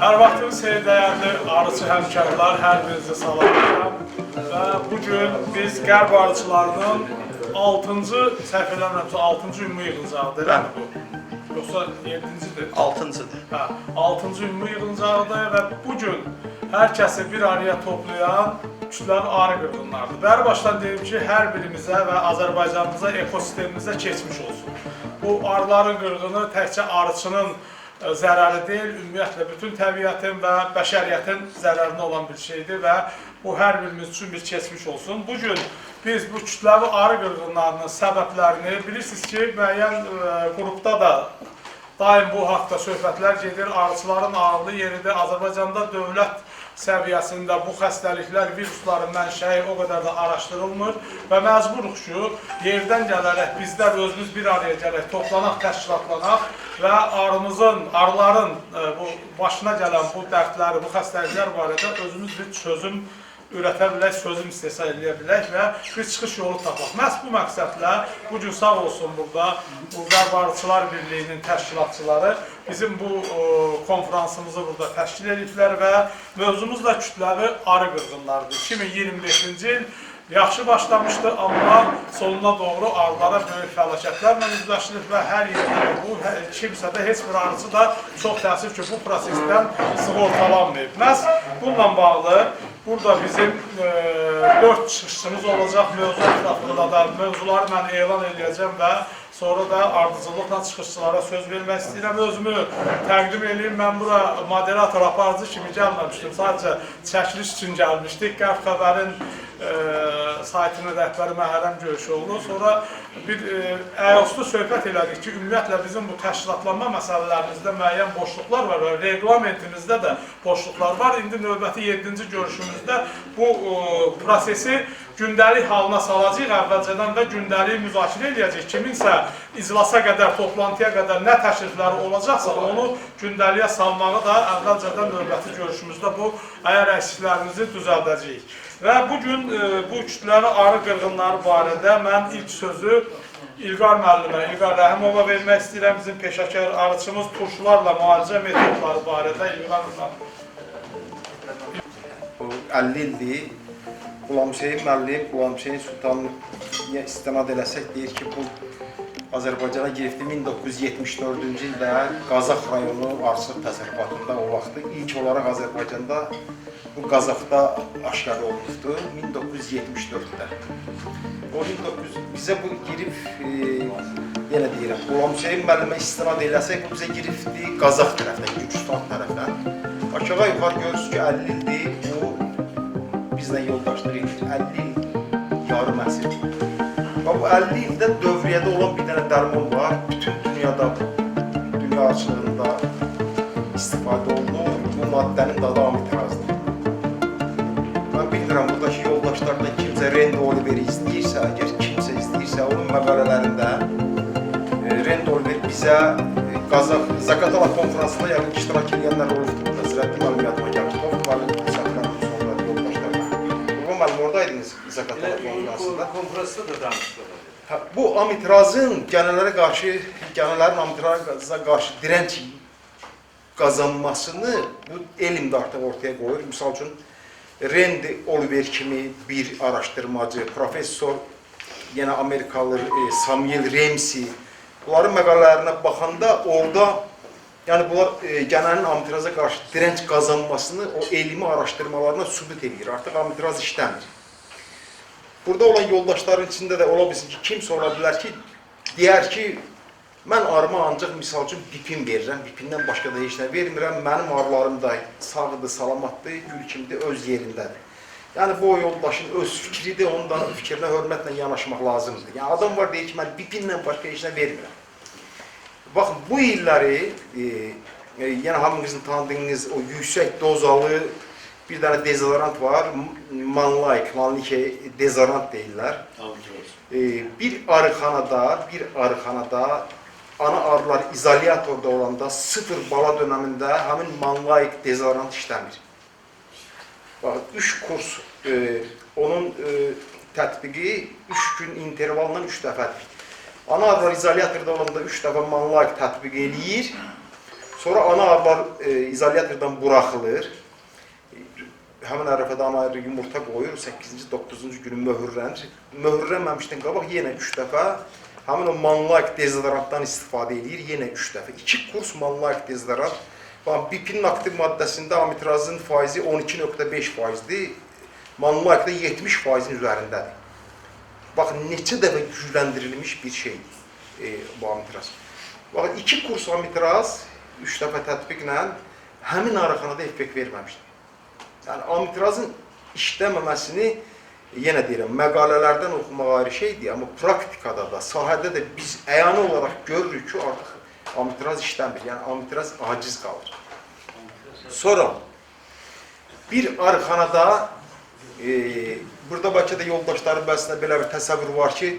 Hər vaxtınız xeyir dəyərli arıçı həmkarlar, hər birinizi salamlayıram. Və bugün biz qərb arıçılarının 6-cı, səhv eləmirəmsə 6-cı ümumi yığıncağıdır, eləmi bu? Yoxsa 7-cidir? 6-cıdır. Hə, 6-cı ümumi yığıncağıdır və bugün hər kəsi bir araya toplayan kütləvi arı qırğınlardır. Bəri başdan deyim ki, hər birimizə və Azərbaycanımıza, ekosistemimizə keçmiş olsun. Bu arıların qırğını təkcə arıçının zərəri deyil, ümumiyyətlə bütün təbiətin və bəşəriyyətin zərərinə olan bir şeydir və bu hər birimiz üçün bir keçmiş olsun. Bugün biz bu kütləvi arı qırğınlarının səbəblərini bilirsiniz ki, müəyyən qrupda da daim bu haqda söhbətlər gedir. Arıçıların ağırlı yeridir. Azərbaycanda dövlət səviyyəsində bu xəstəliklər, virusların mənşəyi o qədər də araşdırılmır və məcburuq ki, yerdən gələrək bizlər özümüz bir araya gələk, toplanaq, təşkilatlanaq və arıların bu başına gələn bu dərdləri, bu xəstəliklər barədə özümüz bir çözüm ürətə bilək, sözüm istehsal edə bilək və bir çıxış yolu tapaq. Məhz bu məqsədlə bugün sağ olsun burada Qərb Arıçılar Birliyinin təşkilatçıları bizim bu konferansımızı burada təşkil ediblər və mövzumuz da kütləvi arı qırğınlarıdır. 2025-ci il yaxşı başlamışdı, amma sonuna doğru arılara böyük fəlakətlərlə üzləşilib və hər yerdə bu, kimsə də heç bir arıcı da çox təəssüf ki, bu prosesdən sığortalanmayıb. Məhz bununla bağlı burada bizim 4 çıxışımız olacaq mövzu ətrafında da mövzuları mən elan edəcəm və sonra da ardıcıllıqla çıxışçılara söz vermək istəyirəm. Özümü təqdim edeyim, mən bura moderator, aparıcı kimi gəlməmişdim, sadəcə çəkiliş üçün gəlmişdik. Qərb Xəbərin saytının rəhbəri Məhərrəm Göyüşoğlu. Sonra bir əyoslu söhbət elədik ki, ümumiyyətlə bizim bu təşkilatlanma məsələlərimizdə müəyyən boşluqlar var və reglamentimizdə də boşluqlar var. İndi növbəti 7-ci görüşümüzdə bu prosesi gündəlik halına salacaq əvvəlcədən və gündəlik müzakirə edəcək. Kiminsə iclasa qədər, toplantıya qədər nə təklifləri olacaqsa, onu gündəliyə salmağı da əvvəlcədən növbəti görüşümüzdə bu əyər əksiklərimizi düzəldəcəyik. Və bugün bu kütləvi arı qırğınları barədə mən ilk sözü İlqar müəllimə, İlqar Rəhimova vermək istəyirəm. Bizim peşəkar arıçımız turşularla müalicə metodları barədə İlqar müəllimə. Bu 50 ildir. Qulam Hüseyin müəllim, Qulam Hüseyin Sultanlıya istinad eləsək deyir ki, bu Azərbaycana girifdi 1974-cü ildə Qazax rayonu arıçılıq təsərrüfatında o vaxtı ilk olaraq Azərbaycanda bu Qazaxda aşkar olmuşdu 1974-də. Bizə bu girif, yenə deyirəm, Qulam Hüseyin müəllimə istinad eləsək bu bizə girifdi Qazax tərəfdən, Gürcüstan tərəfdən. Aşağı yuxarı görürsünüz ki, 50 ildir bu bizlə yoldaşlıq edir, 50 il yarım əsr. Bu 50 ildə dövriyyədə olan bir dənə dərman var, bütün dünyada, dünya arıçılığında istifadə olunur, bu maddənin dadı amitrazdır. Mən bilmirəm, buradakı yoldaşlardan kimsə Rend Oliveri izləyirsə, əgər kimsə izləyirsə, onun məqalələrində Rend Oliver bizə Zaqatala konferansında yəqin iştirak edənlər olubdur. Zirətli məlumatıma gəlmişdir. Oradaydınız Zaqatala konferansında. Konferansda da danışdılar. Bu amitrazın gənələrin amitraza qarşı direnç qazanmasını bu elm də artıq ortaya qoyur. Misal üçün, Rend Oliver kimi bir araşdırmacı, professor, yenə Amerikalı Samuel Ramsey, bunların məqalələrinə baxanda orada yəni bunlar gənənin amitraza qarşı direnç qazanmasını o elmi araşdırmalarına sübut edir. Artıq amitraz işləmir. Burada olan yoldaşların içində də ola bilsin ki, kimsə ola bilər ki, deyər ki, mən arıma ancaq misal üçün bipin verirəm, bipindən başqa da heç nə vermirəm, mənim arılarım da sağdır, salamatdır, gül kimdir, öz yerindədir. Yəni, bu yoldaşın öz fikridir, onun da fikrinə hörmətlə yanaşmaq lazımdır. Yəni, adam var deyir ki, mən bipindən başqa heç nə vermirəm. Baxın, bu illəri, yəni hamınızın tanıdığınız o yüksək dozalı bir dənə dezodorant var, Manlike dezodorant deyirlər. Bir arıxanada ana arılar izolyatorda olanda 0 bala dönəmində həmin Manlike dezodorant işləmir. Baxın, 3 kurs, onun tətbiqi 3 gün intervalla 3 dəfədir. Ana arılar izolyatorda olanda 3 dəfə Manlike tətbiq eləyir. Sonra ana arılar izolyatordan buraxılır. Həmin ərəfədə ana arı yumurta qoyur, 8-ci, 9-cu günü möhürlənir. Möhürlənməmişdən qabaq yenə 3 dəfə həmin o manlayıq dezodorantdan istifadə edir, yenə 3 dəfə. 2 kurs manlayıq dezodorant. BIP'nin aktiv maddəsində amitrazın faizi 12.5%-dir, manlayıqda 70%-in üzərindədir. Baxın, neçə dəfə gücləndirilmiş bir şeydir bu amitraz. Baxın, 2 kurs amitraz 3 dəfə tətbiqlə həmin arıxanada effekt verməmişdir. Yəni, amitrazın işləməməsini, yenə deyirəm, məqalələrdən oxumaq ayrı şeydir, amma praktikada da, sahədə də biz əyani olaraq görürük ki, artıq amitraz işləmir, yəni amitraz aciz qalır. Sonra, bir arıxanada, burada bəlkə də yoldaşların bəzisində belə bir təsəvvür var ki,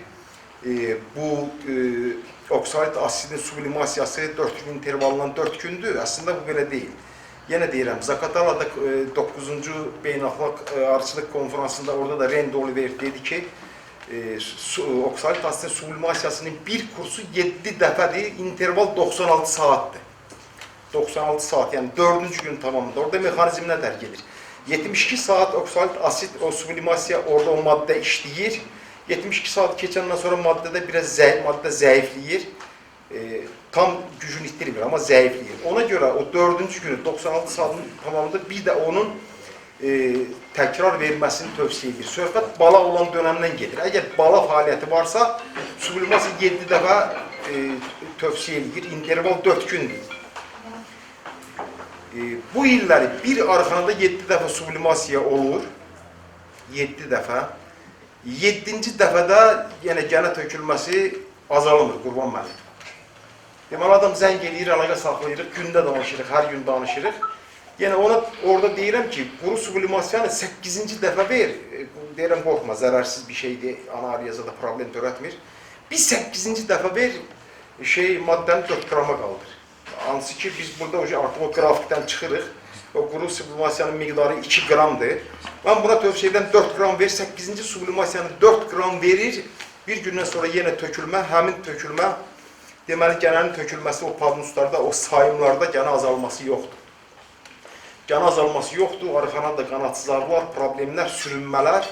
bu oksalik asidin sublimasiyası 4 gün intervalından 4 gündür, əslində bu belə deyil. Yenə deyirəm, Zaqatalada 9-cu beynəlxalq arıçılıq konferansında orada da Randy Oliver dedi ki, oksalik asidin sublimasiyasının bir kursu 7 dəfədir, interval 96 saatdir. 96 saat, yəni 4-cü gün tamamında. Orada mexanizm nə dərk edir? 72 saat oksalik asid, o sublimasiya orada o maddə işləyir. 72 saat keçəndən sonra maddədə biraz maddə zəifləyir. Tam gücünü itirmir, amma zəifləyir. Ona görə o 4-cü günü, 96 saatın tamamında bir də onun təkrar verməsini tövsiyə edir. Söhbət bala olan dönəmdən gedir. Əgər bala fəaliyyəti varsa, sublimasiya 7 dəfə tövsiyə edir. İnterval 4 gündür. Bu illəri bir arıxanada 7 dəfə sublimasiya olur. 7 dəfə. 7-ci dəfədə yenə gənə tökülməsi azalmır, qurban mənim. Deməli, adam zəng edir, əlaqə saxlayırıq, gündə danışırıq, hər gün danışırıq. Yəni, ona orada deyirəm ki, quru sublimasiyanı 8-ci dəfə ver. Deyirəm, qorxma, zərərsiz bir şeydir, ana ariyazada problem törətmir. Biz 8-ci dəfə ver, maddəni 4 qrama qaldır. Hansı ki, biz burada artıq o qrafikdən çıxırıq. O quru sublimasiyanın miqdarı 2 qramdır. Mən buna tövsiyə edən 4 qram ver, 8-ci sublimasiyanı 4 qram verir. Bir gündən sonra yenə tökülmə, həmin tökülmə, deməli, gənənin tökülməsi o padnuslarda, o sayımlarda gənə azalması yoxdur. Gənə azalması yoxdur, arıxanada qanatsızlarlar, problemlər, sürünmələr.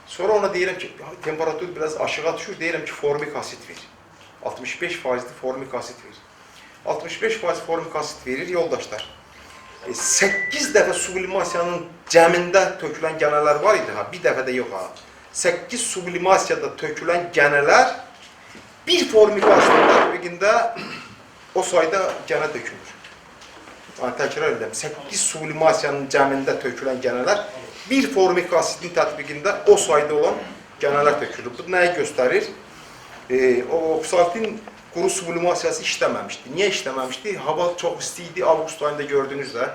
Sonra ona deyirəm ki, temperatur biraz aşağı düşür, deyirəm ki, formik asid ver. 65% formik asid ver. 65% formik asid verir, yoldaşlar. 8 dəfə sublimasiyanın cəmində tökülən gənələr var idi, bir dəfə də yox. 8 sublimasiyada tökülən gənələr bir formik asidin tətbiqində o sayda gənə tökülür. Yəni, təkrar edirəm, 8 sublimasiyanın cəmində tökülən gənələr bir formik asidin tətbiqində o sayda olan gənələr tökülür. Bu nəyi göstərir? O oksalitin quru sublimasiyası işləməmişdi. Niyə işləməmişdi? Hava çox isti idi, avqust ayında gördüyünüzdə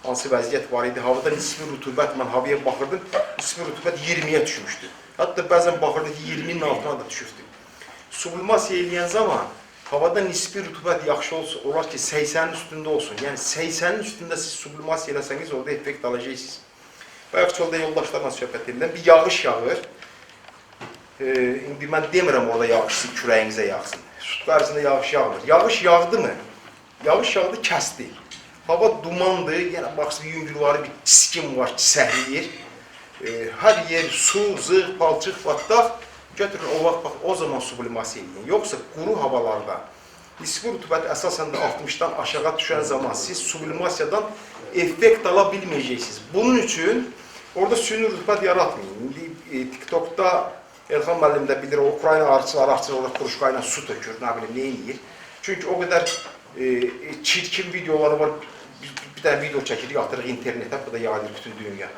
hansı vəziyyət var idi. Havada nisbi rütubət, mən havaya baxırdım, nisbi rütubət 20-yə düşmüşdü. Hətta bəzən baxırdım ki, 20-nin altına da düşürdü. Sublimasiya eləyən zaman havada nisbi rütubət yaxşı olar ki, 80-in üstündə olsun. Yəni, 80-in üstündə siz sublimasiya eləsəniz, orada effekt alacaqsınız. Bayaq çöldə yoldaşlarla söhbət edirəm, bir yağış yağır. İndi mən demirəm orada yağış kürəyinizə yağsın. Sütqə ərzində yağış yağmır. Yağış yağdı mı? Yağış yağdı, kəsdi. Hava dumandır, yəni baxsın, yüngülvarı bir çiskin var ki, səhliyir. Hər yer su, zığ, palçıq, batdaq. Götürün, o vaxt, o zaman sublimasiya edin. Yoxsa quru havalarda nisbi rütubət əsasən də 60-dan aşağı düşən zaman siz sublimasiyadan effekt ala bilməyəcəksiniz. Bunun üçün orada süni rütubət yaratmayın. İndi TikTokda Elxan müəllim də bilir, Ukrayna arıçıları orada kuruşka ilə su tökür, nə bilim, nə eləyir. Çünki o qədər çirkin videoları var, bir dənə video çəkirik, atırıq internetə, bu da yayılır bütün dünya.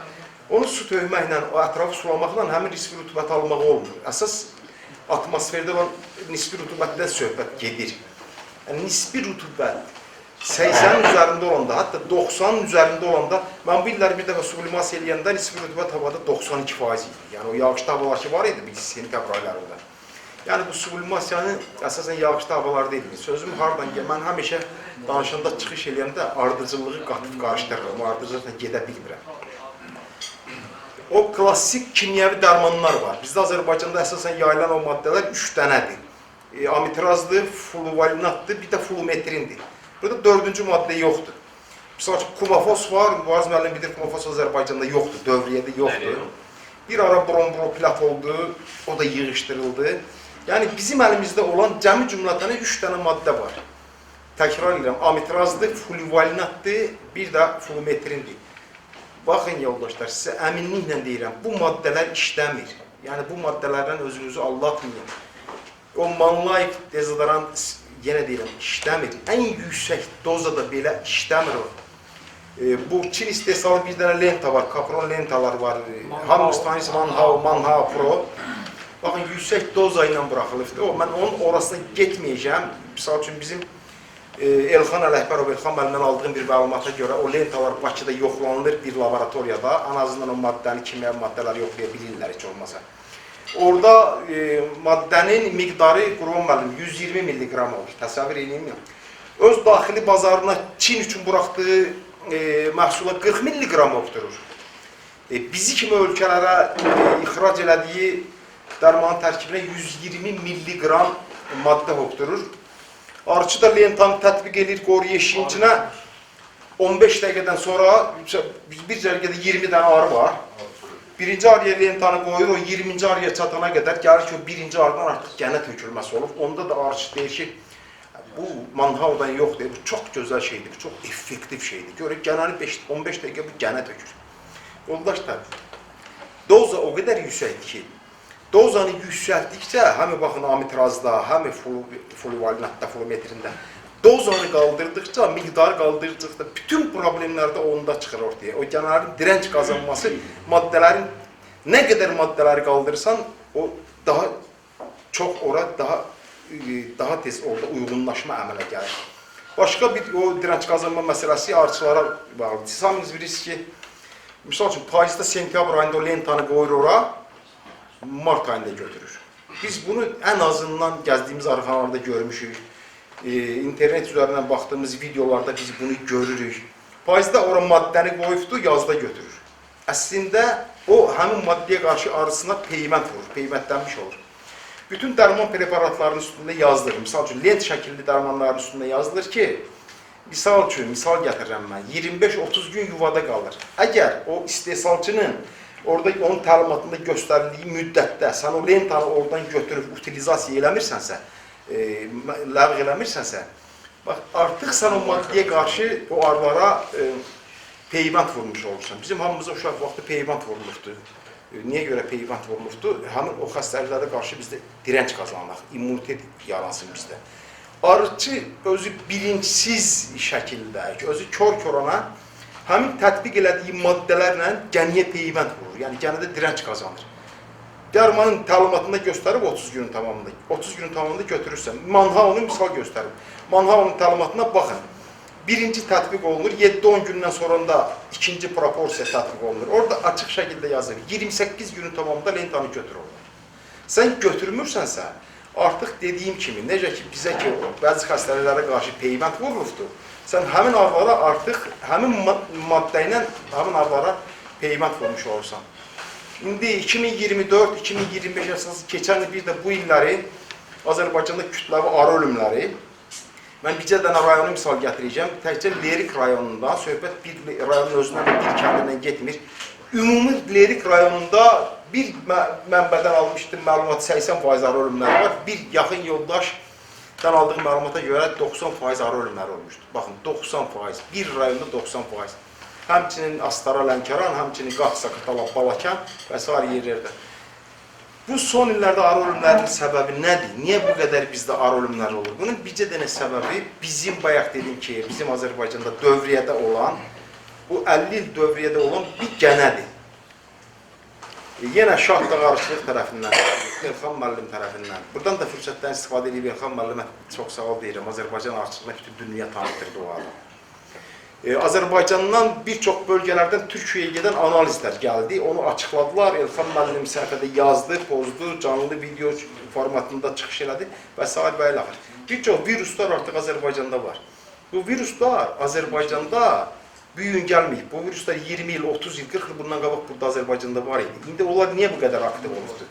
Onu su tökməklə, o ətrafı sulamaqla həmin nisbi rütubət almaq olmur. Əsas atmosferdə olan nisbi rütubətdən söhbət gedir. Yəni, nisbi rütubət 80-in üzərində olanda, hətta 90-ın üzərində olanda, mən bu illəri bir dəfə sublimasiya eləyəndə nisbi rütubət havada 92% idi. Yəni, o yağışlı havalar ki var idi, biz sentyabr aylarında. Yəni, bu sublimasiyanı əsasən yağışlı havalarda edilir. Sözüm haradan gəl, mən həmişə danışanda çıxış eləyəndə ardıcılığı qatıb qarışdırırım, ardıcılıqla gedə bilmirəm. O klassik kimyəvi dərmanlar var. Bizdə Azərbaycanda əsasən yayılan o maddələr 3 dənədir. Amitrazdır, fluvalinatdır, bir də flumetrindir. Burada dördüncü maddə yoxdur. Misal ki, kumafos var, Muaz müəllim bilir, kumafos Azərbaycanda yoxdur, dövriyyədə yoxdur. Bir ara bronbroplat oldu, o da yığışdırıldı. Yəni, bizim əlimizdə olan cəmi cümlətən 3 dənə maddə var. Təkrar edirəm, amitrazdır, fluvalinatdır, bir də flumetrindir. Baxın, yoldaşlar, sizə əminliklə deyirəm, bu maddələr işləmir. Yəni, bu maddələrdən özünüzü aldatmayın. O manlayıq dezodorant, yenə deyirəm, işləmir. Ən yüksək dozada belə işləmir o. Bu Çin istehsalı bir dənə lenta var, kapron lentalar var. Hamımız tanıyız, Manhao Pro. Baxın, yüksək doza ilə buraxılıbdır. Mən onun orasına getməyəcəm. Misal üçün, bizim Elxan Ələkbərov, Elxan müəllimdən aldığım bir məlumata görə o lentalar Bakıda yoxlanılır bir laboratoriyada. En azından o maddəni, kimya maddələri yoxlaya bilirlər heç olmasa. Orada maddənin miqdarı, Qurban müəllim, 120 milliqram olur. Təsəvvür edeyim mi? Öz daxili bazarına Çin üçün buraxdığı məhsula 40 milliqram oxturur. Bizi kimi ölkələrə ixrac elədiyi dərmanın tərkibinə 120 milliqram maddə oxturur. Arıçı da lentanı tətbiq edir, qoru yeşiyin içinə 15 dəqiqədən sonra bir cərgədə 20 dənə arı var. Birinci arıya lentanı qoyur, o 20-ci arıya çatana qədər gəlir ki, o birinci arıdan artıq gənə tökülməsi olur. Onda da arıçı deyir ki, bu Manhao'dan yox deyir, bu çox gözəl şeydir, bu çox effektiv şeydir. Görək, gənəni 15 dəqiqə bu gənə tökür. Yoldaşlar, doza o qədər yüksəkdir ki, dozanı yüksəltdikcə, həmi baxın amitrazda, həmi fluvalinatda, flumetrində, dozanı qaldırdıqca, miqdarı qaldırdıqca, bütün problemlərdə onda çıxır ortaya. O gənələrin direnç qazanması, maddələrin, nə qədər maddələri qaldırırsan, o daha çox ora, daha tez orada uyğunlaşma əmələ gəlir. Başqa bir o direnç qazanma məsələsi arıçılara bağlıdır. Siz hamınız bilirsiniz ki, misal üçün, payızda, sentyabr ayında o lentanı qoyur ora, mart ayında götürür. Biz bunu ən azından gəzdiyimiz arıxanalarda görmüşük. İnternet üzərindən baxdığımız videolarda biz bunu görürük. Payızda ora maddəni qoyubdur, yazda götürür. Əslində, o həmin maddəyə qarşı arısına peyvənd vurur, peyvəndlənmiş olur. Bütün dərman preparatlarının üstündə yazılır. Misal üçün, lent şəkilli dərmanların üstündə yazılır ki, misal gətirirəm mən, 25-30 gün yuvada qalır. Əgər o istehsalçının orada onun təlimatında göstərildiyi müddətdə sən o lentanı oradan götürüb utilizasiya eləmirsənsə, ləğv eləmirsənsə, artıq sən o maddəyə qarşı o arılara peyvənd vurmuş olursan. Bizim hamımıza uşaq vaxtı peyvənd vurulubdur. Niyə görə peyvənd vurulubdur? Həmin o xəstəliklərə qarşı bizdə direnç qazanmaq, immunitet yaransın bizdə. Arıçı özü bilinçsiz şəkildə, özü kör-körana həmin tətbiq elədiyi maddələrlə gəniyə peyvənd vurur. Yəni, gənidə direnç qazanır. Dərmanın təlimatında göstərib 30 günün tamamında. 30 günün tamamında götürürsən. Manhao'nu misal göstərib. Manhao'nun təlimatına baxın. Birinci tətbiq olunur, 7-10 gündən sonra da ikinci proporsiya tətbiq olunur. Orada açıq şəkildə yazılır. 28 günün tamamında lentanı götür olur. Sən götürmürsənsə, artıq dediyim kimi, necə ki, bizə ki, bəzi xəstəliklərə qarşı peyvənd vurulubdur, sən həmin arılara artıq, həmin maddə ilə həmin arılara peyvənd vurmuş olursan. İndi 2024-2025 əsası keçən bir də bu illəri Azərbaycanda kütləvi arı ölümləri, mən bircə dənə rayonu misal gətirəcəm, təkcə Lerik rayonunda, söhbət bir rayonun özündən bir kəndindən getmir. Ümumi Lerik rayonunda bir mənbədən almışdım məlumat 80% arı ölümləri var. Bir yaxın yoldaşdan aldığım məlumata görə 90% arı ölümləri olmuşdur. Baxın, 90%, bir rayonda 90%. Həmçinin Astara, Lənkəran, həmçinin Qaxsa, Qıtala, Balakan və s. yerlərdə. Bu son illərdə arı ölümlərinin səbəbi nədir? Niyə bu qədər bizdə arı ölümləri olur? Bunun bircə dənə səbəbi bizim, bayaq dedim ki, bizim Azərbaycanda dövriyyədə olan, bu 50 il dövriyyədə olan bir gənədir. Yenə Şah Dağarıçılıq tərəfindən, Elxan müəllim tərəfindən. Buradan da fürsətdən istifadə edib Elxan müəllimə çox sağ ol deyirəm. Azərbaycan arıçılığına bütün dünya tanıtdırdı o arı. Azərbaycandan bir çox bölgələrdən Türkiyəyə gedən analizlər gəldi. Onu açıqladılar. Elxan müəllim səhifədə yazdı, pozdu, canlı video formatında çıxış elədi və s. və ilə. Bir çox viruslar artıq Azərbaycanda var. Bu viruslar Azərbaycanda bu gün gəlməyib. Bu viruslar 20 il, 30 il, 40 il bundan qabaq burada Azərbaycanda var idi. İndi onlar niyə bu qədər aktiv olubdur?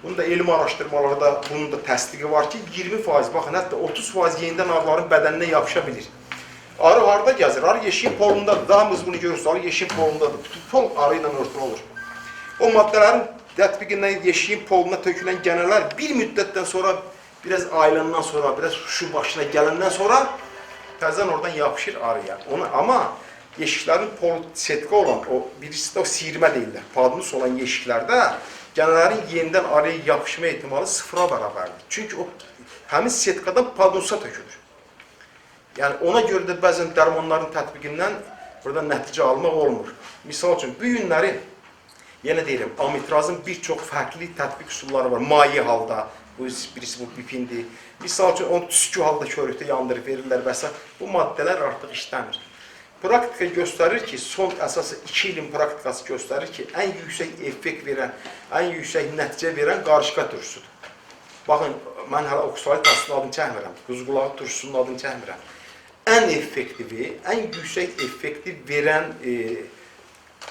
Bunun da elm araşdırmalarda bunun da təsdiqi var ki, 20%, baxın, hətta 30% yenidən arıların bədəninə yapışa bilir. Arı harda gəzir? Arı yeşiyin polundadır. Daha biz bunu görürsünüz. Arı yeşiyin polundadır. Bütün pol arı ilə örtülü olur. O maddələrin tətbiqindən yeşiyin poluna tökülən gənələr bir müddətdən sonra, biraz aylandan sonra, biraz huşu başına gələndən sonra təzən oradan yapışır arıya. Amma yeşiklərin polu setka olan, birisi də o siyirmə deyirlər. Padnus olan yeşiklərdə gənələrin yenidən arıya yapışma ehtimalı 0-a bərabərdir. Çünki o həmin setkadan padnusa tökülür. Yəni ona görə də bəzən dərmanların tətbiqindən burada nəticə almaq olmur. Misal üçün, bu günləri, yenə deyirəm, amitrazın bir çox fərqli tətbiq üsulları var. Mayi halda, birisi bu bipindir. Misal üçün, onu tüskü halda körükdə yandırıb verirlər və s. Bu maddələr artıq işləmir. Praktika göstərir ki, son əsası 2 ilin praktikası göstərir ki, ən yüksək effekt verən, ən yüksək nəticə verən qarışqa turşusudur. Baxın, mən hələ oksalit aslında adını çəkmirəm, quzqulağı turşusunun adını çəkmirəm. Ən effektivi, ən yüksək effektiv verən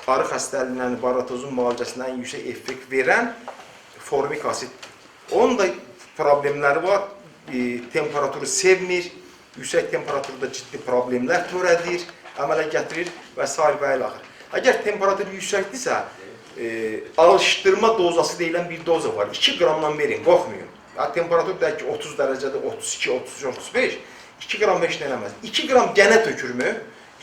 arı xəstəliyinin, baratozun müalicəsində ən yüksək effekt verən formik asiddir. Onun da problemləri var, temperaturu sevmir, yüksək temperaturda ciddi problemlər törədir, əmələ gətirir və s. və ilə axır. Əgər temperatur yüksəkdirsə, alışdırma dozası deyilən bir doza var. 2 qramdan verin, qorxmayın. Temperatur deyək ki, 30 dərəcədə, 32, 33, 35, 2 qram heç nə eləməz. 2 qram gənə tökürmü?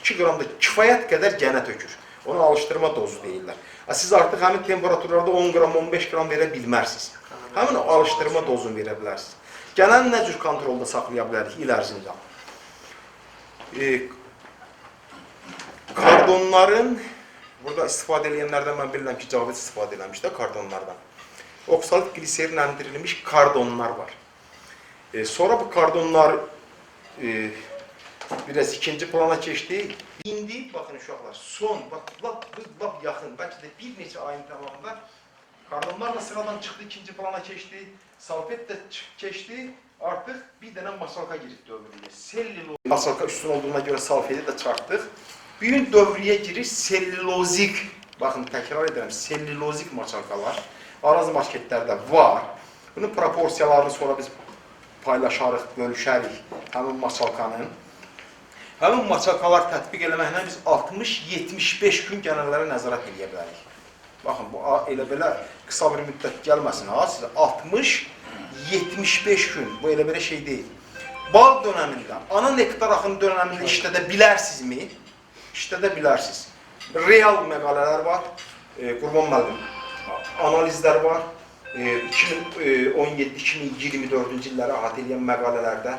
2 qram da kifayət qədər gənə tökür. Ona alışdırma dozu deyirlər. Siz artıq həmin temperaturlarda 10 qram, 15 qram verə bilmərsiniz. Həmin alışdırma dozunu verə bilərsiniz. Gənəni nə cür kontrolda saxlaya bilərik il ərzində? Kardonların, burada istifadə edənlərdən mən bilirəm ki, Cavid istifadə eləmiş də kardonlardan. Oksalit gliserinləndirilmiş kardonlar var. Sonra bu kardonlar biraz ikinci plana keçdi. İndi, baxın uşaqlar, son, lap yaxın, bəlkə də bir neçə ayın tamamında kardonlarla sıradan çıxdı, ikinci plana keçdi, salfet də keçdi, artıq bir dənə masalka girib dövrüyə. Selluloz, masalka üstün olduğuna görə salfeti də çıxartdıq. Bir gün dövrüyə girir sellulozik, baxın təkrar edirəm, sellulozik masalkalar. Araz marketlərdə var. Bunun proporsiyalarını sonra biz paylaşarıq, bölüşərik həmin masalkanın. Həmin masalkalar tətbiq eləməklə biz 60-75 gün gənəllərə nəzarət edə bilərik. Baxın, bu elə belə qısa bir müddət gəlməsin ha, sizə 60-75 gün, bu elə belə şey deyil. Bal dönəmində, ana nektar axını dönəmində işlədə bilərsinizmi? İşlədə bilərsiniz. Real məqalələr var, Qurban müəllim, analizlər var. 2017-2024-cü illəri əhatə edən məqalələrdə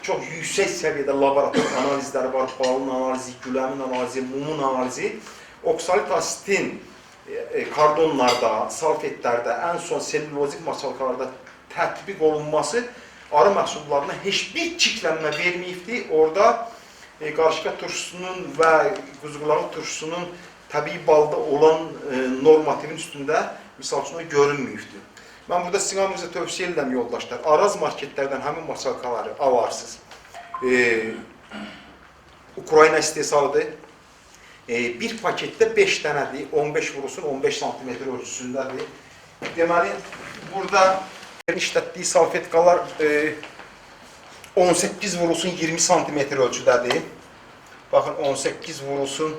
çox yüksək səviyyədə laborator analizləri var. Balın analizi, güləmin analizi, mumun analizi. Oksalit asitin kardonlarda, salfetlərdə, ən son sellulozik masalkalarda tətbiq olunması arı məhsullarına heç bir çiklənmə verməyibdir. Orada qarışqa turşusunun və quzqulağı turşusunun təbii balda olan normativin üstündə misal üçün o görünməyibdir. Mən burada sizin hamınıza tövsiyə edirəm yoldaşlar. Araz marketlərdən həmin masalkaları alarsınız. Ukrayna istehsalıdır. Bir paketdə 5 dənədir, 15 vurulsun, 15 cm ölçüsündədir. Deməli, burada işlətdiyi salfetkalar 18 vurulsun, 20 cm ölçüdədir. Baxın, 18 vurulsun,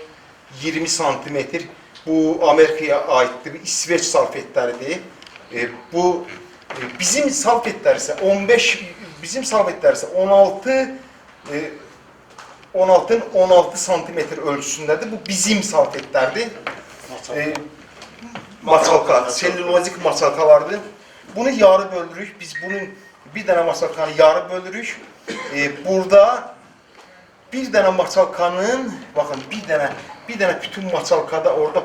20 cm. Bu Amerikaya aiddir, İsveç salfetləridir. Bu bizim salfetlər isə 16 16 cm ölçüsündədir. Bu bizim salfetlərdir. Masalka, sellulozik masalkalardır. Bunu yarı bölürük. Biz bunun bir dənə masalkanı yarı bölürük. Burada bir dənə masalkanın, baxın, bir dənə bütün masalkada orada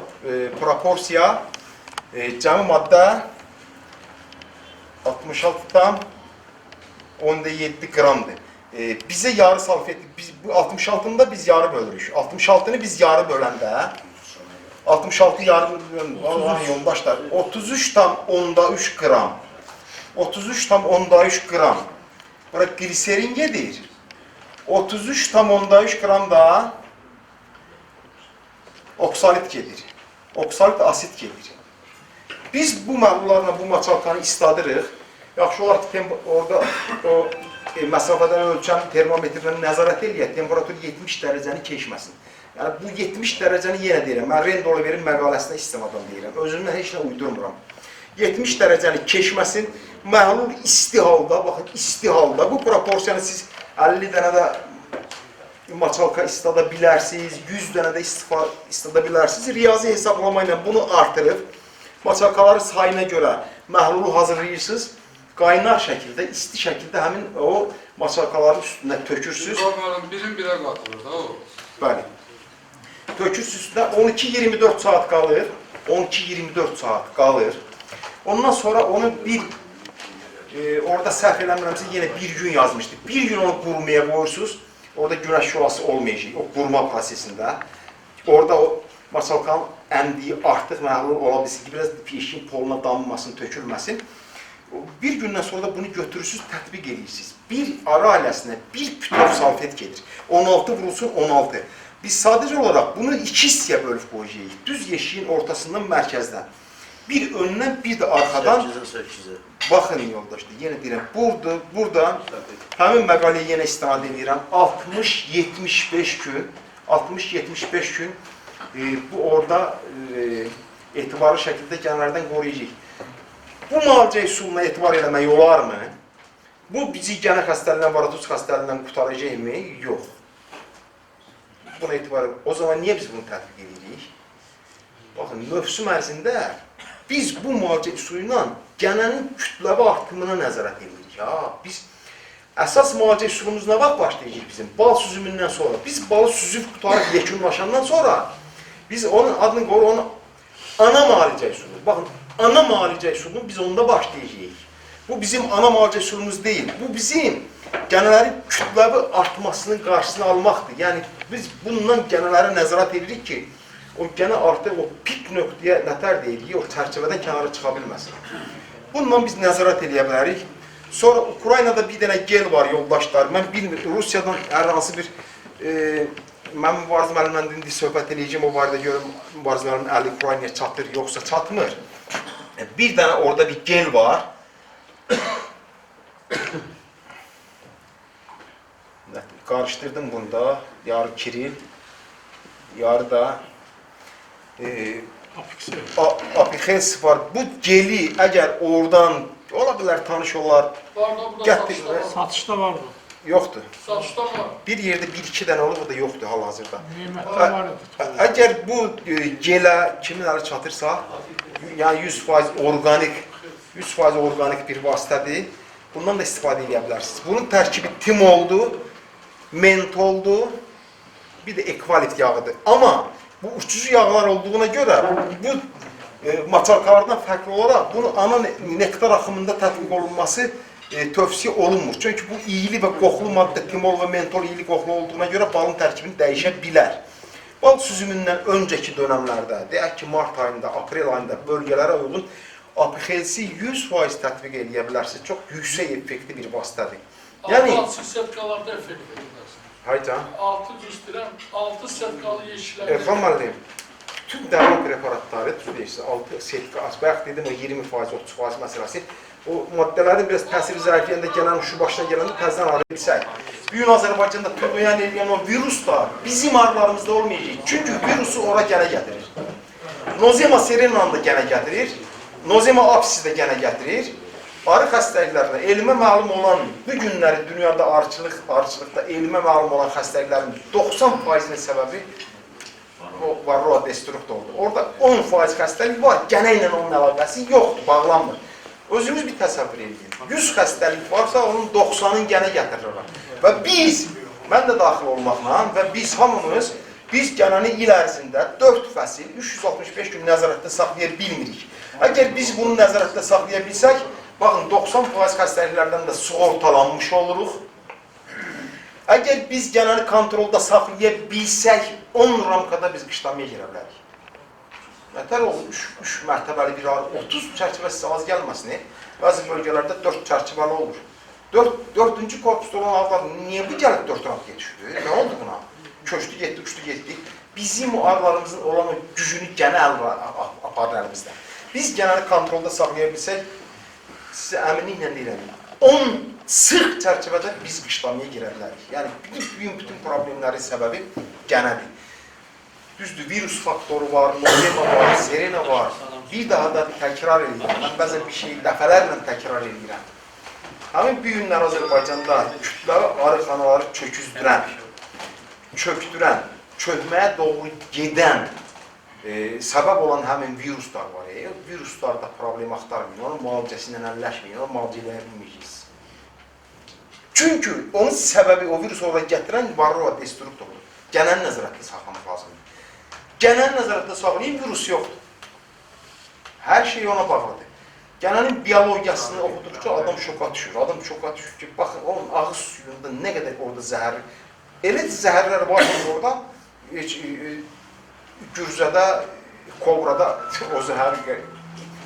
proporsiya cəmi maddə 66,7 qramdır. Bizə yarı salfeti, bu 66-ını biz yarı bölürük. 66-nı biz yarı böləndə, 66 yarı bölündə, yoldaşlar, 33,3 qram. 33,3 qram. Bura gliserin gedir. 33,3 qram da oksalit gedir. Oksalit asit gedir. Biz bu məhlullarla bu maçalkanı isladırıq. Yaxşı olar ki, orada o məsafədən ölçən termometrlə nəzarət eləyək, temperatur 70 dərəcəni keçməsin. Yəni bu 70 dərəcəni yenə deyirəm, mən Rend Oliverin məqaləsinə istinadən deyirəm, özümdən heç nə uydurmuram. 70 dərəcəni keçməsin, məhlul isti halda, baxın isti halda, bu proporsiyanı siz 50 dənə də maçalka istada bilərsiniz, 100 dənə də istada bilərsiniz, riyazi hesablama ilə bunu artırıb, maçalkaları sayına görə məhlulu hazırlayırsınız, qaynar şəkildə, isti şəkildə həmin o maçalkaların üstünə tökürsünüz. Birin birə qatılır da o. Bəli. Tökürsünüz üstünə 12-24 saat qalır. 12-24 saat qalır. Ondan sonra onu orada səhv eləmirəmsə yenə bir gün yazmışdı. Bir gün onu qurumaya qoyursunuz. Orada günəş şüası olmayacaq o quruma prosesində. Orada o maçalkanın əmdiyi artıq məhlul ola bilsin ki, biraz pişkin poluna dammasın, tökülməsin. Bir gündən sonra da bunu götürürsünüz, tətbiq edirsiniz. Bir ara ailəsinə bir pütov salfet gedir. 16 vurulsun 16. Biz sadəcə olaraq bunu 2 hissəyə bölüb qoyacağıq. Düz yeşiyin ortasından mərkəzdən. Bir öndən, bir də arxadan. Baxın yoldaşlar, yenə deyirəm, buradan həmin məqaləyə yenə istinad edirəm. 60-75 gün, 60-75 gün bu orada etibarlı şəkildə genlərdən qoruyacaq. Bu müalicə üsuluna etibar eləmək olarmı? Bu bizi gənə xəstəliyindən, varotoz xəstəliyindən qutaracaqmı? Yox. Buna etibar eləmək. O zaman niyə biz bunu tətbiq edirik? Baxın, mövsüm ərzində biz bu müalicə üsulu ilə gənənin kütləvi artımına nəzarət edirik. Biz əsas müalicə üsulumuz nə vaxt başlayacaq bizim? Bal süzümündən sonra. Biz balı süzüb qutarıb yekunlaşandan sonra biz onun adını qoyur, onu ana müalicə üsulu. Baxın, ana müalicə üsulunu biz onda başlayacağıq. Bu bizim ana müalicə üsulumuz deyil. Bu bizim gənələrin kütləvi artmasının qarşısını almaqdır. Yəni biz bundan gənələrə nəzarət edirik ki, o gənə artıq o pik nöqtəyə nətər deyirik, o çərçivədən kənara çıxa bilməsin. Bundan biz nəzarət edə bilərik. Sonra Ukraynada bir dənə gel var yoldaşlar. Mən bilmirəm, Rusiyadan hər hansı bir mən mübariz müəllimlə indi söhbət edəcəm, o barədə görüm mübariz müəllimin əli Ukraynaya çatır, yoxsa çatmır. Bir dənə orada bir gel var. Qarışdırdım bunda. Yarı kiril, yarı da apixens var. Bu geli əgər oradan, ola bilər tanış olar, Satışda var bu. yoxdur. Satışda var. Bir yerdə 1-2 dənə olur, o da yoxdur hal-hazırda. Nemətdə var idi. Əgər bu gelə kimin əli çatırsa, yəni 100% organik, 100% organik bir vasitədir, bundan da istifadə edə bilərsiniz. Bunun tərkibi timoldur, mentoldur, bir də ekvalit yağıdır. Amma bu uçucu yağlar olduğuna görə bu maçalkalardan fərqli olaraq bunun ana nektar axımında tətbiq olunması tövsiyə olunmur. Çünki bu iyili və qoxulu maddə timol və mentol iyili qoxulu olduğuna görə balın tərkibini dəyişə bilər. Bal süzümündən öncəki dönəmlərdə, deyək ki, mart ayında, aprel ayında bölgələrə uyğun apixelsi 100% tətbiq edə bilərsiniz. Çox yüksək effektiv bir vasitədir. Yəni, 6 setkalarda effekt verirlər. haycan, 6 cüzdürəm, 6 setkalı yeşillər. Elxan müəllim, bütün dərman preparatları, deyirsiz, 6 setka, bayaq dedim o 20%, 30% məsələsi, o maddələrin biraz təsiri zəifliyəndə gələn, şu başına gələndə təzdən araya bilsək. Bugün Azərbaycanda tüqüyan edən o viruslar bizim arılarımızda olmayacaq. Çünki virusu ora gənə gətirir. Nozema serenanı da gənə gətirir, Nozema apsis də gənə gətirir. Arı xəstəliklərində elmə məlum olan, bu günləri dünyada arıçılıqda elmə məlum olan xəstəliklərin 90%-nin səbəbi varroa destruktordur. Orada 10% xəstəlik var, gənə ilə onun əlaqəsi yoxdur, bağlanmır. Özümüz bir təsəvvür edin. 100 xəstəlik varsa, onun 90-ın gənə gətirirlər. Və biz, mən də daxil olmaqla və biz hamımız, biz gənəni il ərzində 4 fəsil, 365 gün nəzarətdə saxlaya bilmirik. Əgər biz bunu nəzarətdə saxlaya bilsək, baxın, 90% xəstəliklərdən də sığortalanmış oluruq. Əgər biz gənəni kontrolda saxlaya bilsək, 10 ramkada biz qışlamaya girə bilərik. Nətər olur, 3 mərtəbəli bir arı, 30 çərçivəsi az gəlməsin, bəzi bölgələrdə 4 çərçivəli olur. 4-cü korpusda olan arılar, niyə bu gəlib 4 ramkaya düşdü? Nə oldu buna? Köçdü, getdi, uçdu, getdi. Bizim arılarımızın olan o gücünü gənə apardı əlimizdən. Biz genel kontrolda saxlaya bilsək, sizə əminliklə deyirəm, 10 sıx çərçivədə biz qışlamaya girə bilərik. Yəni, bütün problemlərin səbəbi gənədir. Düzdür, virus faktoru var, Novema var, Serena var. Bir daha da təkrar edirəm. Mən bəzən bir şeyi dəfələrlə təkrar edirəm. Həmin bu günlər Azərbaycanda kütləvi arıxanaları çökdürən, çökməyə doğru gedən səbəb olan həmin viruslar var. Viruslarda problem axtarmayın, onun müalicəsi ilə əlləşməyin, onun müalicəyə bilməyəcəksiniz. Çünki onun səbəbi, o virus oraya gətirən varroa destruktordur. Gənəni nəzarətdə saxlamaq lazımdır. Gənəni nəzarətdə saxlayın, virus yoxdur. Hər şey ona bağlıdır. Gənənin biologiyasını oxuduqca adam şoka düşür. Adam şoka düşür ki, baxın, onun ağız suyunda nə qədər orada zəhərli. Elə zəhərlər var ki, orada, Gürzədə, Kobrada o zəhər,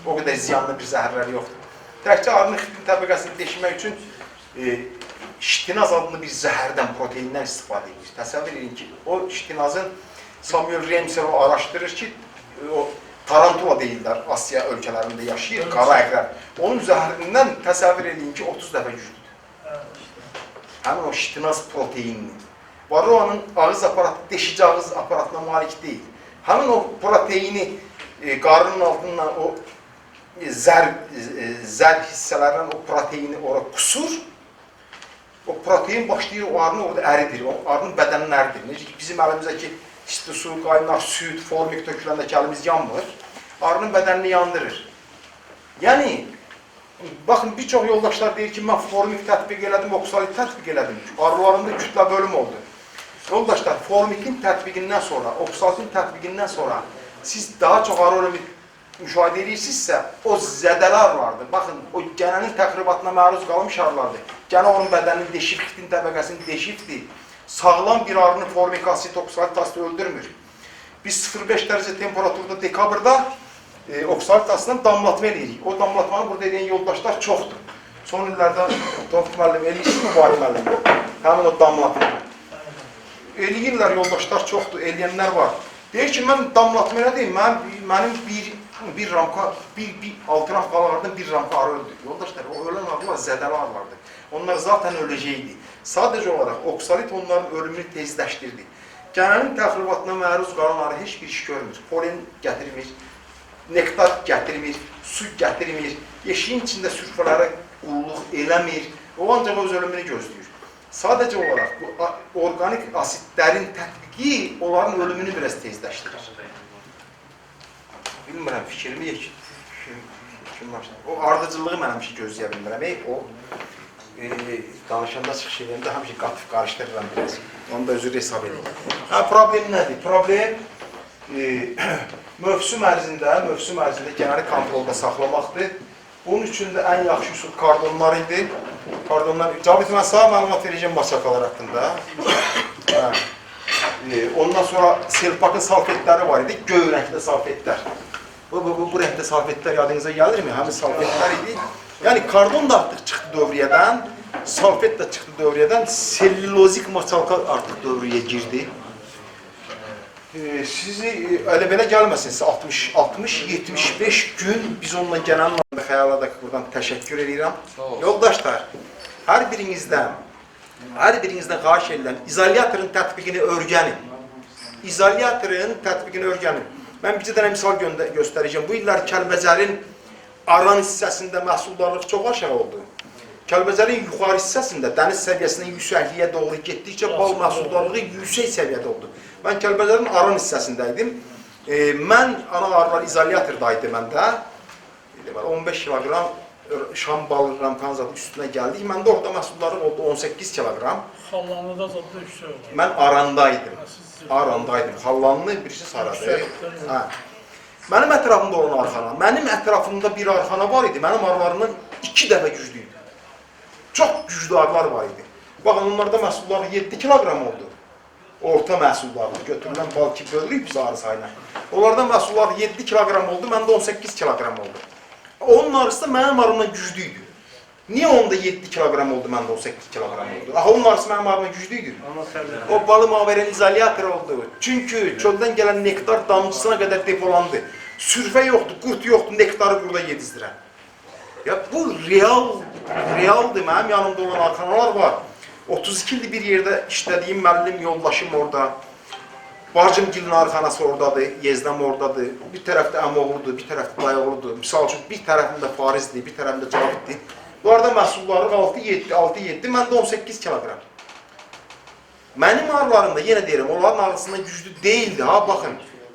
o qədər ziyanlı bir zəhərlər yoxdur. Təkcə arının xütbün təbəqəsini deşmək üçün şitinaz adlı bir zəhərdən, proteindən istifadə edir. Təsəvvür edin ki, o şitinazın Samuel Remser o araşdırır ki, o tarantula deyirlər, Asiya ölkələrində yaşayır, qara əqrəb. Onun zəhərindən təsəvvür edin ki, 30 dəfə güclüdür. Həmin o şitinaz proteinini. Varroanın ağız aparatı, deşici ağız aparatına malik deyil. Həmin o proteini qarnının altından o zər hissələrdən o proteini oraya qusur. O protein başlayır, o arını orada əridir, o arının bədənini əridir. Necə ki, bizim əlimizdəki isti su, qaynar, süd, formik töküləndəki əlimiz yanmır, arının bədənini yandırır. Yəni, baxın, bir çox yoldaşlar deyir ki, mən formik tətbiq elədim, oksalit tətbiq elədim. Arılarında kütlə bölüm oldu. Yoldaşlar, formikin tətbiqindən sonra, oksalitin tətbiqindən sonra siz daha çox arı ölümü müşahidə edirsinizsə, o zədələr vardır. Baxın, o gənənin təxribatına məruz qalmış arılardır. Gənə onun bədəninin deşib, xitin təbəqəsinin deşibdir. Sağlam bir arını formik asit, oksalit asit öldürmür. Biz 0,5 dərəcə temperaturda dekabrda oksalit asitdən damlatma edirik. O damlatmanı burada edən yoldaşlar çoxdur. Son illərdə Tonfik müəllim eləyirsin mi Bari müəllim? Həmin o damlatma. Eləyirlər yoldaşlar çoxdur, eləyənlər var. Deyir ki, mən damlatma eləyim, mənim bir ramka, 6 ramkalardan bir ramka arı öldür. Yoldaşlar, o ölən arılar zədəli arılardır. Onlar zaten öləcəkdi. Sadəcə olaraq oksalit onların ölümünü tezləşdirdi. Gənənin təxribatına məruz qalan arı heç bir iş görmür. Polen gətirmir, nektar gətirmir, su gətirmir, yeşiyin içində sürfələrə qulluq eləmir. O ancaq öz ölümünü gözləyir. Sadəcə olaraq bu orqanik asitlərin tətbiqi onların ölümünü biraz tezləşdirir. Bilmirəm, fikrimi yekunlaşdır. O ardıcılığı mən həmişə gözləyə bilmirəm. O danışanda çıxış edəndə həmişə qatıb qarışdırıram biraz. Onu da özür hesab edin. Problem nədir? Problem mövsüm ərzində genəli kontrolda saxlamaqdır. Bunun üçün də ən yaxşı üsul kardonlar idi. Cavit, mən sağ məlumat verəcəm maçakalar haqqında. Ondan sonra Selpakın salfetləri var idi, göy rəngli salfetlər. Bu rəngli salfetlər yadınıza gəlirmi? Həmin salfetlər idi. Yəni, kardon da artıq çıxdı dövriyyədən, salfet də çıxdı dövriyyədən, sellulozik maçalka artıq dövriyyəyə girdi. Sizi elə belə gəlməsiniz, 60-75 gün biz onunla gələn xəyala da buradan təşəkkür edirəm. Yoldaşlar, hər birinizdən xahiş edirəm, izolyatorun tətbiqini öyrənin. İzolyatorun tətbiqini öyrənin. Mən bir dənə misal göstərəcəm. Bu illər Kəlbəcərin aran hissəsində məhsuldarlıq çox aşağı oldu. Kəlbəcərin yuxarı hissəsində dəniz səviyyəsindən yüksəkliyə doğru getdikcə bal məhsuldarlığı yüksək səviyyədə oldu. Mən Kəlbəcərin aran hissəsindəydim. Mən ana arılar izolyatordaydı məndə. 15 kilogram şam balı ramkanzadı üstünə gəldik. Məndə orada məhsuldarlıq oldu 18 kilogram. Xallanlıda zadda yüksək olur. Mən arandaydım. Xallanlı birisi saradı. Mənim ətrafımda olan arxana, mənim ətrafımda bir arxana var idi. Mənim arılarımdan 2 dəfə güclüydü. Çox güclü arılar var idi. Baxın, onlarda məhsuldarlıq 7 kilogram oldu. Orta məhsullarla götürülən bal ki, bölürük biz arı sayına. Onlardan məhsullar 7 kilogram oldu, məndə 18 kilogram oldu. Onun arısı da mənim arımdan güclüydü. Niyə onda 7 kilogram oldu, məndə 18 kilogram oldu? Onun arısı mənim arımdan güclüydü. O balı maveren izolyator oldu. Çünki çöldən gələn nektar damcısına qədər depolandı. Sürfə yoxdur, qurt yoxdur, nektarı burada yedizdirəm. Ya bu realdır. Mənim yanımda olan arxanalar var. 32 ildir bir yerdə işlədiyim müəllim yoldaşım orada. Bacımgilin arxanası oradadır, Yezdəm oradadır. Bir tərəfdə əmoğludur, bir tərəfdə dayıoğludur. Misal üçün, bir tərəfində Farizdir, bir tərəfində Caviddir. Bunlarda məhsulları 6-7, məndə 18 kilogram. Mənim arılarımda, yenə deyirəm, onların arasından güclü deyildi. Ha, baxın,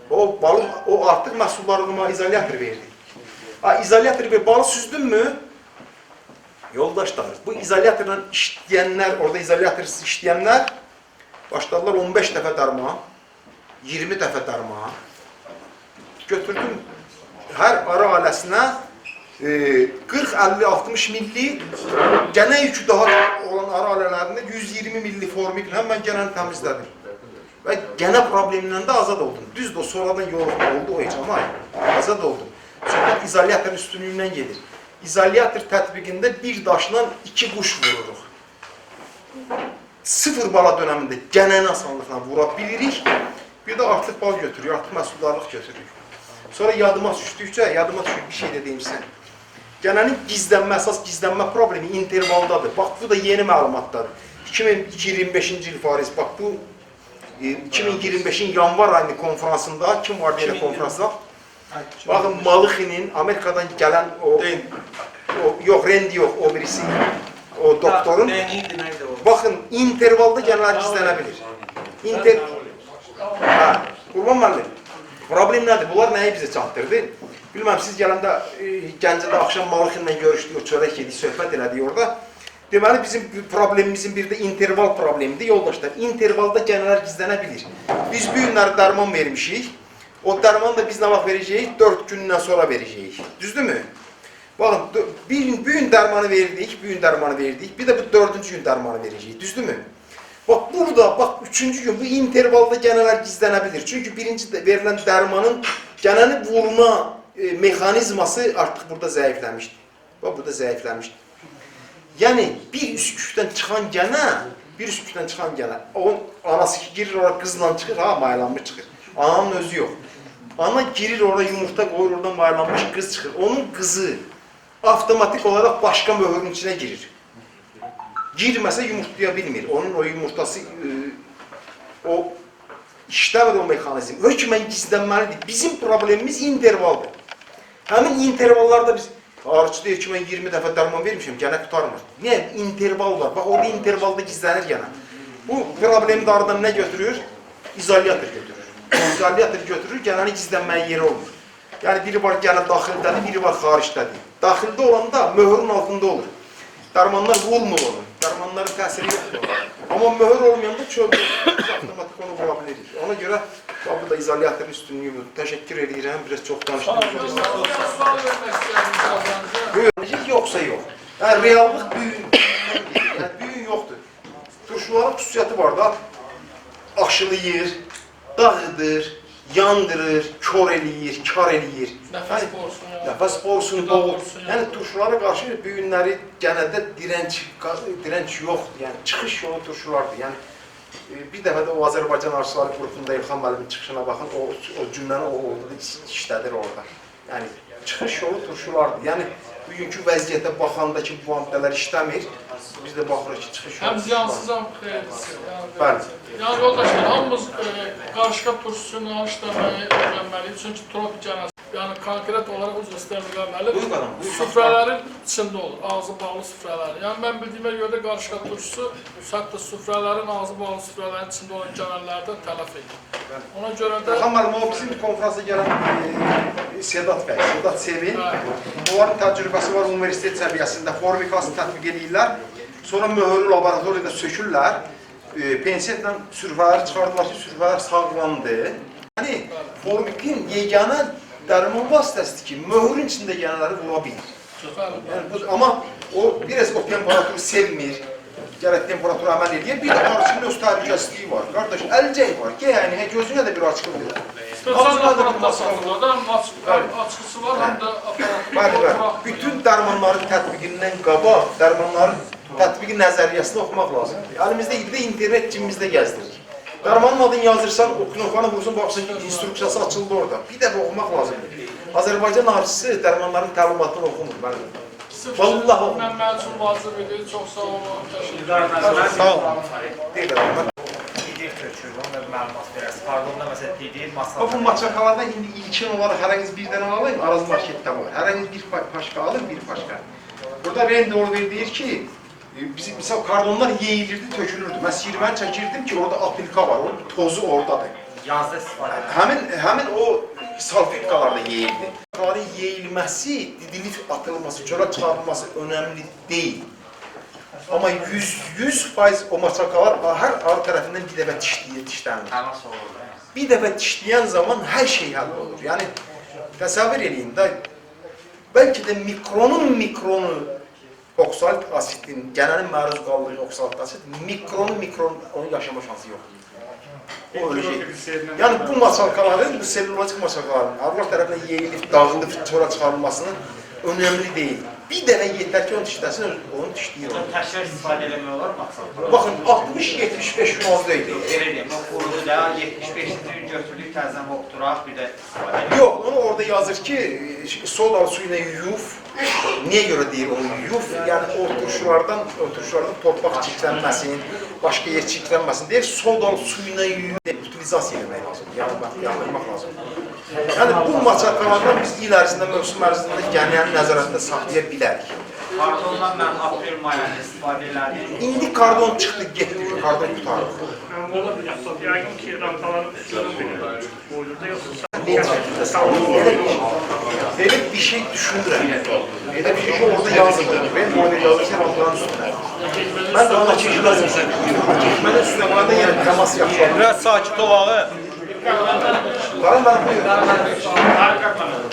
o balıq, o artıq məhsullarına izolyator verdi. Ha, izolyator verdi, balı süzdünmü? Yoldaşlar, bu izolyatorla işləyənlər, orada izolyatorsiz işləyənlər başladılar 15 dəfə darma, 20 dəfə darma. Götürdüm hər arı ailəsinə 40-50-60 milli, gənə yükü daha olan arı ailələrində 120 milli formik həmən gənəni təmizlədim. Və gənə problemindən də azad oldum. Düzdür, sonradan yorulma oldu o heç ama azad oldum. Çünki izolyatorun üstünlüyündən gelir. İzolyator tətbiqində bir daşla 2 quş vururuq. 0 bala dönəmində gənəni asanlıqla vura bilirik. Bir də artıq bal götürürük, artıq məhsuldarlıq götürürük. Sonra yadıma düşdükcə, bir şey də deyim sizə. Gənənin gizlənmə, əsas gizlənmə problemi intervaldadır. Bax, bu da yeni məlumatdadır. 2025-ci il Fariz, bax bu 2025-in yanvar ayının konferansında, kim var deyələ konferansda? Baxın, Malıxinin, Amerikadan gələn o, yox, Rendi yox, o birisi, o doktorun. Baxın, intervalda gənələr gizlənə bilir. Qurban müəllim, problem nədir? Bunlar nəyi bizə çatdırdı? Bilməm, siz gələndə Gəncədə axşam Malıxinlə görüşdük, çörək yedik, söhbət elədik orada. Deməli, bizim problemimizin bir də interval problemidir, yoldaşlar. İntervalda gənələr gizlənə bilir. Biz bu günləri dərman vermişik. O dərmanı da biz nə vaxt verəcəyik? 4 gündən sonra verəcəyik. Düzdürmü? Baxın, bu gün dərmanı verdik, bir də bu 4-cü gün dərmanı verəcəyik. Düzdürmü? Bax, burada, bax, 3-cü gün bu intervalda gənələr gizlənə bilir. Çünki birinci verilən dərmanın gənəni vurma mexanizması artıq burada zəifləmişdir. Bax, burada zəifləmişdir. Yəni, bir üskükdən çıxan gənə, onun anası ki, girir oraya qızla çıxır, ha, mayalanmış çıxır. Ananın özü yox. Ana girir oraya yumurta qoyur, oradan mayalanmış qız çıxır. Onun qızı avtomatik olaraq başqa möhürün içinə girir. Girməsə yumurtlaya bilmir. Onun o yumurtası, o işləmir o mexanizm. Hökmən gizlənməlidir. Bizim problemimiz intervaldır. Həmin intervallarda biz, arıçı deyir ki, mən 20 dəfə dərman vermişim, gənə qutarmır. Niyə? İnterval var. Bax, orada intervalda gizlənir gənə. Bu problemi də aradan nə götürür? İzolyator götürür. İzolyator götürür, gənəni gizlənməyə yeri olmur. Yəni, biri var gənə daxildədir, biri var xaricdədir. Daxildə olanda möhürün altında olur. Dərmanlar vurmur onu. Dərmanların təsiri yoxdur. Amma möhür olmayanda çöldə avtomatik onu vura bilirik. Ona görə bu da izolyatorun üstünlüyü. Təşəkkür edirəm, biraz çox danışdım. Buyurun, yoxsa yox. Yəni, reallıq büyün yoxdur. Turşuların xüsusiyyəti var da, aşılayır, dağıdır, yandırır, kör eləyir, kar eləyir. Nəfəs borusunu boğur. Yəni, turşulara qarşı büyünləri genəldə direnç yoxdur. Yəni, çıxış yolu turşulardır. Yəni, bir dəfə də o Azərbaycan Arıçıları qrupunda İlxan müəllimin çıxışına baxın, o cümləni orada işlədir orada. Yəni, çıxış yolu turşulardır. Yəni, bugünkü vəziyyətə baxanda ki, bu maddələr işləmir, biz də baxırıq ki, çıxış yolu. Həm ziyansız, həm xeyirlisi. Bəli. Yəni, yoldaşlar, hamımız qarışqa turşusunu işləməyi öyrənməliyik. Çünki tropik gənəsi, yəni konkret olaraq öz istəmirləməli. Süfrələrin içində olur, ağzı bağlı süfrələrin. Yəni, mən bildiyimə görə də qarışqa turşusu, hətta süfrələrin, ağzı bağlı süfrələrin içində olan gənəllərdən tələf edir. Ona görə də... İlxan müəllim, o bizim konferansa gələn Sedat bəy, Sedat Sevin. Onların təcrübəsi var universitet səviyyəsində, formikasını tətbiq edirlər. Sonra möhürlü laboratoriyada sökürlər. Pensiyyətlə sürfələri çıxardılar ki, sürfələr sağlandı. Yəni, formikin yeganə dərman vasitəsidir ki, möhürün içində gənələri vura bilir. Yəni, amma o, biraz o temperaturu sevmir, gərək temperatura əməl edir. Bir də arıçının öz təhlükəsizliyi var. Qardaş, əlcək var, yəni, gözünə də bir açıq bilir. Spesial aparatlar satılır da, açıqısı var, həm də aparatlar. Bütün dərmanların tətbiqindən qabaq, dərmanların tətbiqi nəzəriyyəsini oxumaq lazımdır. Əlimizdə indi internet cibimizdə gəzdirir. Dərmanın adını yazırsan, o knopkanı vursun, baxsın ki, instruksiyası açıldı orada. Bir dəfə oxumaq lazımdır. Azərbaycan arıçısı dərmanların təlimatını oxumur. Vallahi oxumur. Mənim üçün vacib idi. Çox sağ olun. Təşəkkür Sağ olun. Deyirəm. PDF tökürəm və məlumat verərsiniz. Pardonda məsələn PDF Bu masal. maçakalardan indi ilkin olaraq hər həniz bir dənə alayım, Araz marketdə var. Hər həniz bir paşka alır, bir paşka. Burada Randy Oliver deyir ki, bizim misal kardonlar yeyilirdi, tökülürdü. Mən sirvəni çəkirdim ki, orada apilka var, onun tozu oradadır. Yazda istifadə edir. Həmin o salfetkalar da yeyildi. Salfetkaların yeyilməsi, didilib atılması, çölə çıxarılması önəmli deyil. Amma 100% o maçakalar hər arı tərəfindən bir dəfə dişlənir. Təmas olur. Bir dəfə dişləyən zaman hər şey həll olur. Yəni, təsəvvür edin də, bəlkə də mikronu oksalt asidin, gənənin məruz qaldığı oksalt asid, mikronu onun yaşama şansı yoxdur. O öyle şey. Yəni, bu maçalkaların, bu selülojik maçalkaların arılar tərəfindən yeyilib, dağılıb, çora çıxarılmasının önəmli deyil. Bir dəfə yetər ki, onu dişləsin, onu dişləyir. Təkrar istifadə eləmək olar mı? Baxın, 60-75 gün az deyil. Elə deyim, qurudu da 75-ci gün götürülük, təzən oxturaq, bir də istifadə edir. Yox, onu orada yazır ki, sodalı su ilə yuyuf. Niyə görə deyir onu yuyuf? Yəni, oturuşlardan torpaq çirklənməsin, başqa yer çirklənməsin deyir, sodalı su ilə yuyuf, utilizasiya eləmək lazım, yandırmaq lazım. Yəni, bu maçakalardan biz il ərzində, mövsüm ərzində gəmiyənin nəzarətində saxlaya bilərik. Pardondan mən aprel-may ayında istifadə elədim. İndi kardon çıxdı, getdi, kardon qutarıq. Yəqin ki, rampaların üstünün boyunda yoxsa Elə bir şey düşünürəm. Elə bir şey ki, orada yazılır. Ben orada yazırsa rampaların üstünə. Mən də ona çeşitlərim. Çeşitmənin üstünə var da yenə təmas yapıyorum. Biraz sakit olalım. Qarın, mən buyurun.